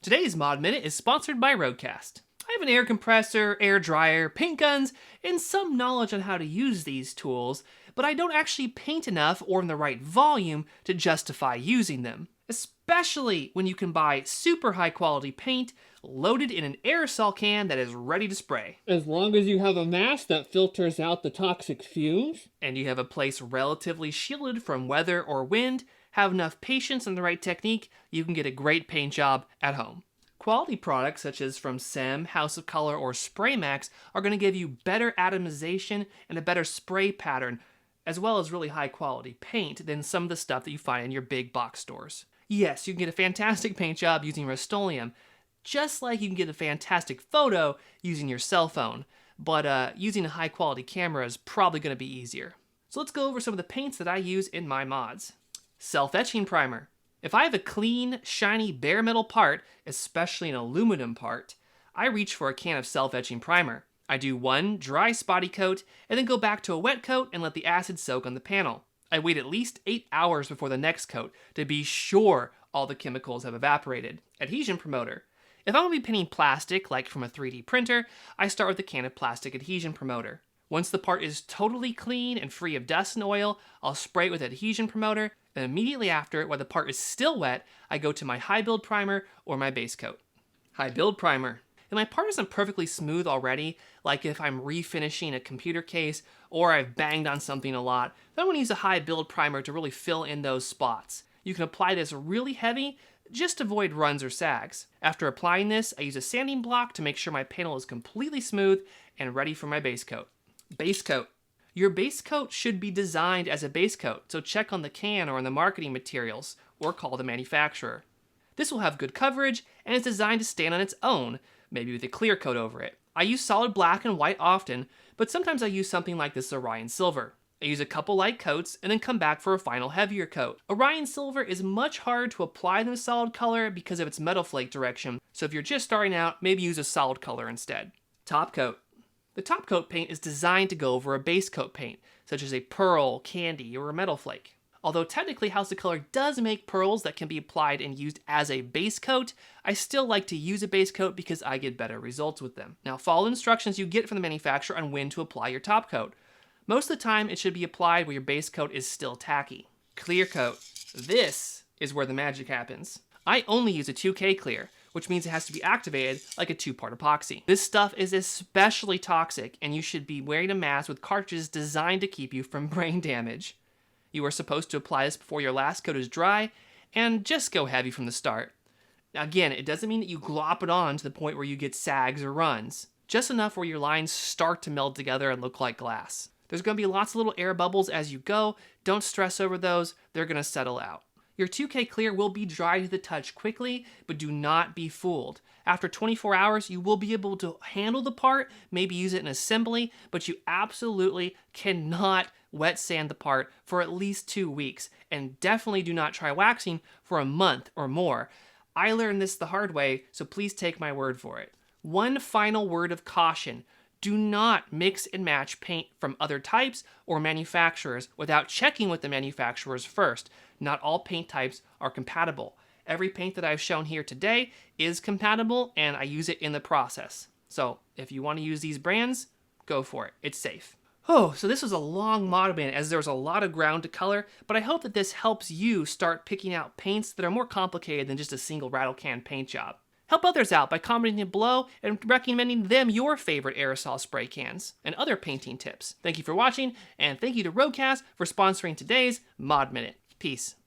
Today's Mod Minute is sponsored by Roadcast. I have an air compressor, air dryer, paint guns, and some knowledge on how to use these tools, but I don't actually paint enough or in the right volume to justify using them. Especially when you can buy super high quality paint loaded in an aerosol can that is ready to spray. As long as you have a mask that filters out the toxic fumes. And you have a place relatively shielded from weather or wind, have enough patience and the right technique, you can get a great paint job at home. Quality products such as from SEM, House of Color, or SprayMax are going to give you better atomization and a better spray pattern, as well as really high quality paint than some of the stuff that you find in your big box stores. Yes, you can get a fantastic paint job using Rust-Oleum, just like you can get a fantastic photo using your cell phone, but using a high quality camera is probably going to be easier. So let's go over some of the paints that I use in my mods. Self-etching primer. If I have a clean, shiny, bare metal part, especially an aluminum part, I reach for a can of self-etching primer. I do one dry spotty coat, and then go back to a wet coat and let the acid soak on the panel. I wait at least 8 hours before the next coat to be sure all the chemicals have evaporated. Adhesion promoter. If I'm going to be painting plastic, like from a 3D printer, I start with a can of plastic adhesion promoter. Once the part is totally clean and free of dust and oil, I'll spray it with adhesion promoter, and immediately after, while the part is still wet, I go to my high build primer or my base coat. High build primer. If my part isn't perfectly smooth already, like if I'm refinishing a computer case or I've banged on something a lot, then I'm going to use a high build primer to really fill in those spots. You can apply this really heavy, just avoid runs or sags. After applying this, I use a sanding block to make sure my panel is completely smooth and ready for my base coat. Base coat. Your base coat should be designed as a base coat, so check on the can or in the marketing materials, or call the manufacturer. This will have good coverage and is designed to stand on its own, maybe with a clear coat over it. I use solid black and white often, but sometimes I use something like this Orion Silver. I use a couple light coats and then come back for a final heavier coat. Orion Silver is much harder to apply than a solid color because of its metal flake direction, so if you're just starting out, maybe use a solid color instead. Top coat. The top coat paint is designed to go over a base coat paint, such as a pearl, candy, or a metal flake. Although technically House of Color does make pearls that can be applied and used as a base coat, I still like to use a base coat because I get better results with them. Now follow instructions you get from the manufacturer on when to apply your top coat. Most of the time it should be applied where your base coat is still tacky. Clear coat. This is where the magic happens. I only use a 2K clear, which means it has to be activated like a 2-part epoxy. This stuff is especially toxic, and you should be wearing a mask with cartridges designed to keep you from brain damage. You are supposed to apply this before your last coat is dry, and just go heavy from the start. Now again, it doesn't mean that you glop it on to the point where you get sags or runs. Just enough where your lines start to meld together and look like glass. There's going to be lots of little air bubbles as you go. Don't stress over those, they're going to settle out. Your 2K clear will be dry to the touch quickly, but do not be fooled. After 24 hours, you will be able to handle the part, maybe use it in assembly, but you absolutely cannot wet sand the part for at least 2 weeks, and definitely do not try waxing for a month or more. I learned this the hard way, so please take my word for it. One final word of caution. Do not mix and match paint from other types or manufacturers without checking with the manufacturers first. Not all paint types are compatible. Every paint that I've shown here today is compatible, and I use it in the process. So if you want to use these brands, go for it. It's safe. Oh, so this was a long mod minute as there was a lot of ground to color, but I hope that this helps you start picking out paints that are more complicated than just a single rattle can paint job. Help others out by commenting below and recommending them your favorite aerosol spray cans and other painting tips. Thank you for watching, and thank you to Roadcast for sponsoring today's Mod Minute. Peace.